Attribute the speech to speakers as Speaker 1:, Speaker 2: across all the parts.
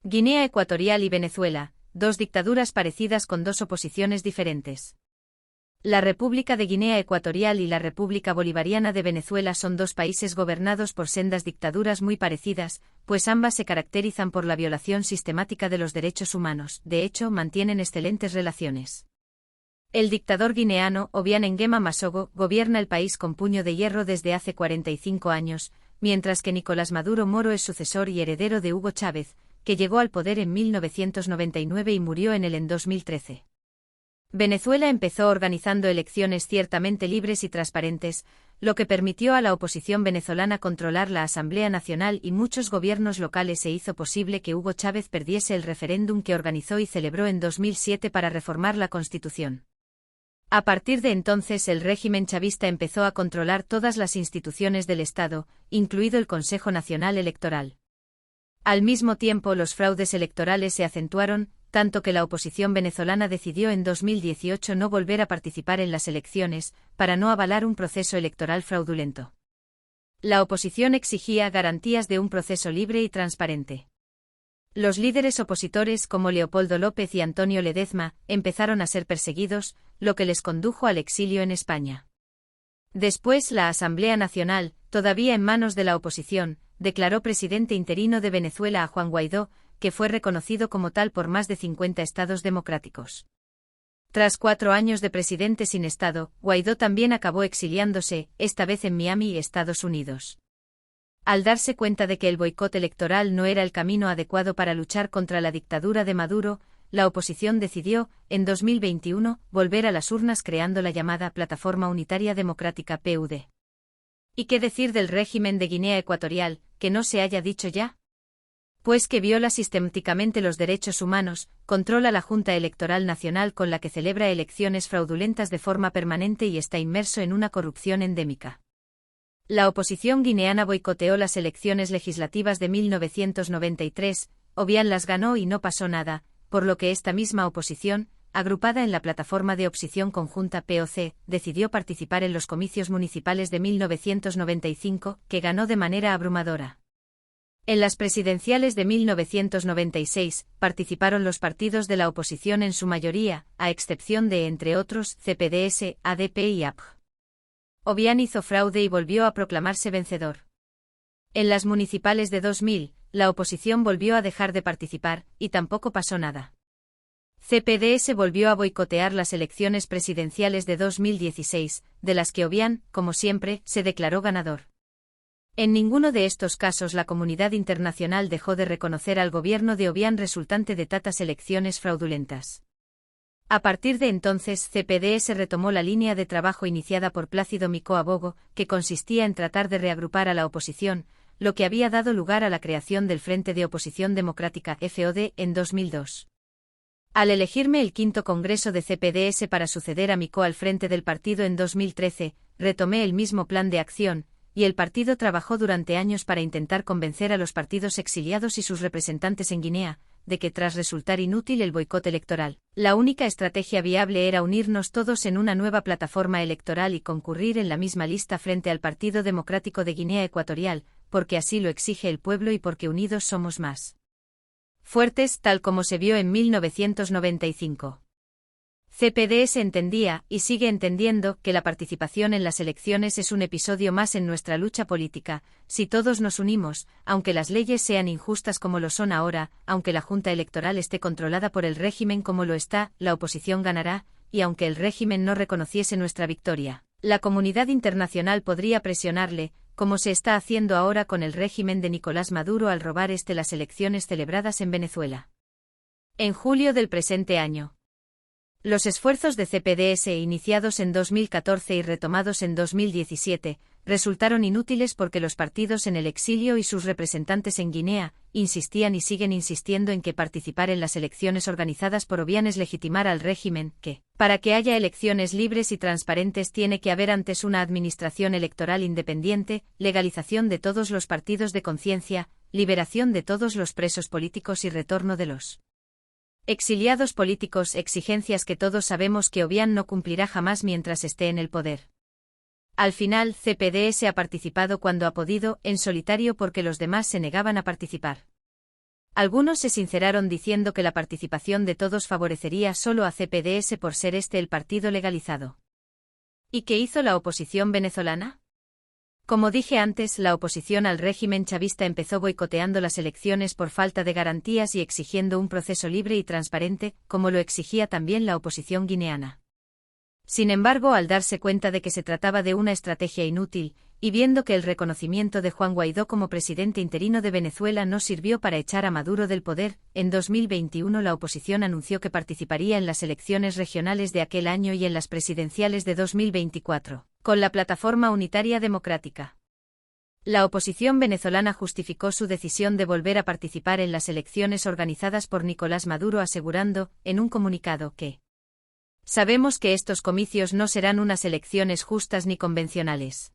Speaker 1: Guinea Ecuatorial y Venezuela, dos dictaduras parecidas con dos oposiciones diferentes. La República de Guinea Ecuatorial y la República Bolivariana de Venezuela son dos países gobernados por sendas dictaduras muy parecidas, pues ambas se caracterizan por la violación sistemática de los derechos humanos. De hecho, mantienen excelentes relaciones. El dictador guineano, Obiang Nguema Masogo, gobierna el país con puño de hierro desde hace 45 años, mientras que Nicolás Maduro Moro es sucesor y heredero de Hugo Chávez, que llegó al poder en 1999 y murió en 2013. Venezuela empezó organizando elecciones ciertamente libres y transparentes, lo que permitió a la oposición venezolana controlar la Asamblea Nacional y muchos gobiernos locales e hizo posible que Hugo Chávez perdiese el referéndum que organizó y celebró en 2007 para reformar la Constitución. A partir de entonces el régimen chavista empezó a controlar todas las instituciones del Estado, incluido el Consejo Nacional Electoral. Al mismo tiempo los fraudes electorales se acentuaron, tanto que la oposición venezolana decidió en 2018 no volver a participar en las elecciones, para no avalar un proceso electoral fraudulento. La oposición exigía garantías de un proceso libre y transparente. Los líderes opositores como Leopoldo López y Antonio Ledezma empezaron a ser perseguidos, lo que les condujo al exilio en España. Después la Asamblea Nacional, todavía en manos de la oposición, declaró presidente interino de Venezuela a Juan Guaidó, que fue reconocido como tal por más de 50 estados democráticos. Tras 4 años de presidente sin estado, Guaidó también acabó exiliándose, esta vez en Miami, Estados Unidos. Al darse cuenta de que el boicot electoral no era el camino adecuado para luchar contra la dictadura de Maduro, la oposición decidió, en 2021, volver a las urnas creando la llamada Plataforma Unitaria Democrática PUD. ¿Y qué decir del régimen de Guinea Ecuatorial, que no se haya dicho ya? Pues que viola sistemáticamente los derechos humanos, controla la Junta Electoral Nacional con la que celebra elecciones fraudulentas de forma permanente y está inmerso en una corrupción endémica. La oposición guineana boicoteó las elecciones legislativas de 1993, Obiang las ganó y no pasó nada, por lo que esta misma oposición, agrupada en la Plataforma de Oposición Conjunta POC, decidió participar en los comicios municipales de 1995, que ganó de manera abrumadora. En las presidenciales de 1996, participaron los partidos de la oposición en su mayoría, a excepción de, entre otros, CPDS, ADP y APG. Obiang hizo fraude y volvió a proclamarse vencedor. En las municipales de 2000, la oposición volvió a dejar de participar, y tampoco pasó nada. CPDS volvió a boicotear las elecciones presidenciales de 2016, de las que Obiang, como siempre, se declaró ganador. En ninguno de estos casos la comunidad internacional dejó de reconocer al gobierno de Obiang resultante de tantas elecciones fraudulentas. A partir de entonces CPDS retomó la línea de trabajo iniciada por Plácido Micó Abogo, que consistía en tratar de reagrupar a la oposición, lo que había dado lugar a la creación del Frente de Oposición Democrática FOD en 2002. Al elegirme el quinto congreso de CPDS para suceder a Micó al frente del partido en 2013, retomé el mismo plan de acción, y el partido trabajó durante años para intentar convencer a los partidos exiliados y sus representantes en Guinea, de que tras resultar inútil el boicot electoral, la única estrategia viable era unirnos todos en una nueva plataforma electoral y concurrir en la misma lista frente al Partido Democrático de Guinea Ecuatorial, porque así lo exige el pueblo y porque unidos somos más fuertes, tal como se vio en 1995. CPDS entendía, y sigue entendiendo, que la participación en las elecciones es un episodio más en nuestra lucha política. Si todos nos unimos, aunque las leyes sean injustas como lo son ahora, aunque la Junta Electoral esté controlada por el régimen como lo está, la oposición ganará, y aunque el régimen no reconociese nuestra victoria, la comunidad internacional podría presionarle, como se está haciendo ahora con el régimen de Nicolás Maduro al robar las elecciones celebradas en Venezuela. En julio del presente año, los esfuerzos de CPDS iniciados en 2014 y retomados en 2017, resultaron inútiles porque los partidos en el exilio y sus representantes en Guinea, insistían y siguen insistiendo en que participar en las elecciones organizadas por Obiang es legitimar al régimen, que, para que haya elecciones libres y transparentes tiene que haber antes una administración electoral independiente, legalización de todos los partidos de conciencia, liberación de todos los presos políticos y retorno de los exiliados políticos, exigencias que todos sabemos que Obiang no cumplirá jamás mientras esté en el poder. Al final, CPDS ha participado cuando ha podido, en solitario porque los demás se negaban a participar. Algunos se sinceraron diciendo que la participación de todos favorecería solo a CPDS por ser este el partido legalizado. ¿Y qué hizo la oposición venezolana? Como dije antes, la oposición al régimen chavista empezó boicoteando las elecciones por falta de garantías y exigiendo un proceso libre y transparente, como lo exigía también la oposición guineana. Sin embargo, al darse cuenta de que se trataba de una estrategia inútil, y viendo que el reconocimiento de Juan Guaidó como presidente interino de Venezuela no sirvió para echar a Maduro del poder, en 2021 la oposición anunció que participaría en las elecciones regionales de aquel año y en las presidenciales de 2024, con la Plataforma Unitaria Democrática. La oposición venezolana justificó su decisión de volver a participar en las elecciones organizadas por Nicolás Maduro asegurando, en un comunicado, que sabemos que estos comicios no serán unas elecciones justas ni convencionales.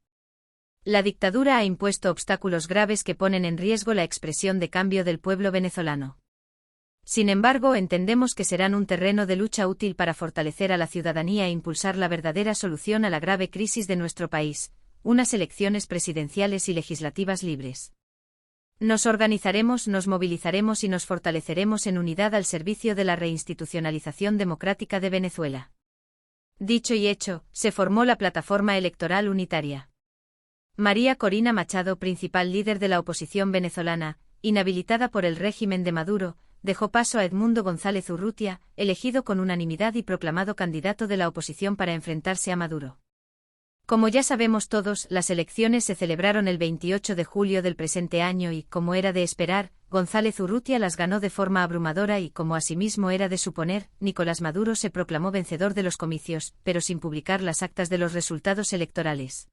Speaker 1: La dictadura ha impuesto obstáculos graves que ponen en riesgo la expresión de cambio del pueblo venezolano. Sin embargo, entendemos que serán un terreno de lucha útil para fortalecer a la ciudadanía e impulsar la verdadera solución a la grave crisis de nuestro país, unas elecciones presidenciales y legislativas libres. Nos organizaremos, nos movilizaremos y nos fortaleceremos en unidad al servicio de la reinstitucionalización democrática de Venezuela. Dicho y hecho, se formó la Plataforma Electoral Unitaria. María Corina Machado, principal líder de la oposición venezolana, inhabilitada por el régimen de Maduro, dejó paso a Edmundo González Urrutia, elegido con unanimidad y proclamado candidato de la oposición para enfrentarse a Maduro. Como ya sabemos todos, las elecciones se celebraron el 28 de julio del presente año y, como era de esperar, González Urrutia las ganó de forma abrumadora y, como asimismo era de suponer, Nicolás Maduro se proclamó vencedor de los comicios, pero sin publicar las actas de los resultados electorales.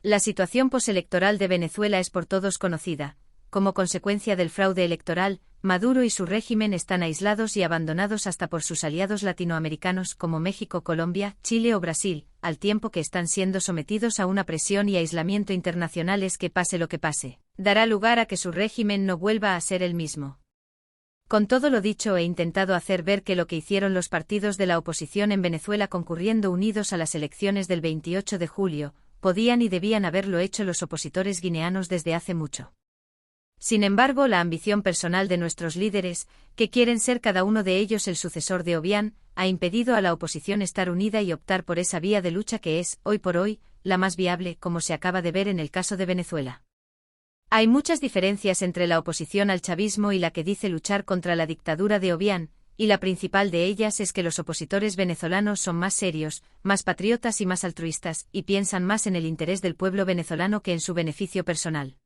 Speaker 1: La situación postelectoral de Venezuela es por todos conocida. Como consecuencia del fraude electoral, Maduro y su régimen están aislados y abandonados hasta por sus aliados latinoamericanos como México, Colombia, Chile o Brasil, al tiempo que están siendo sometidos a una presión y aislamiento internacionales que, pase lo que pase, dará lugar a que su régimen no vuelva a ser el mismo. Con todo lo dicho, he intentado hacer ver que lo que hicieron los partidos de la oposición en Venezuela concurriendo unidos a las elecciones del 28 de julio, podían y debían haberlo hecho los opositores guineanos desde hace mucho. Sin embargo, la ambición personal de nuestros líderes, que quieren ser cada uno de ellos el sucesor de Obiang, ha impedido a la oposición estar unida y optar por esa vía de lucha que es, hoy por hoy, la más viable, como se acaba de ver en el caso de Venezuela. Hay muchas diferencias entre la oposición al chavismo y la que dice luchar contra la dictadura de Obiang, y la principal de ellas es que los opositores venezolanos son más serios, más patriotas y más altruistas, y piensan más en el interés del pueblo venezolano que en su beneficio personal.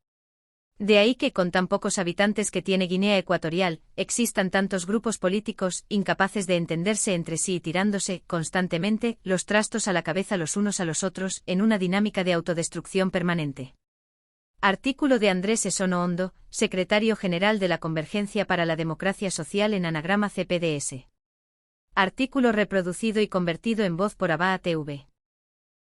Speaker 1: De ahí que, con tan pocos habitantes que tiene Guinea Ecuatorial, existan tantos grupos políticos, incapaces de entenderse entre sí y tirándose, constantemente, los trastos a la cabeza los unos a los otros, en una dinámica de autodestrucción permanente. Artículo de Andrés Esono Hondo, secretario general de la Convergencia para la Democracia Social en anagrama CPDS. Artículo reproducido y convertido en voz por Abaa TV.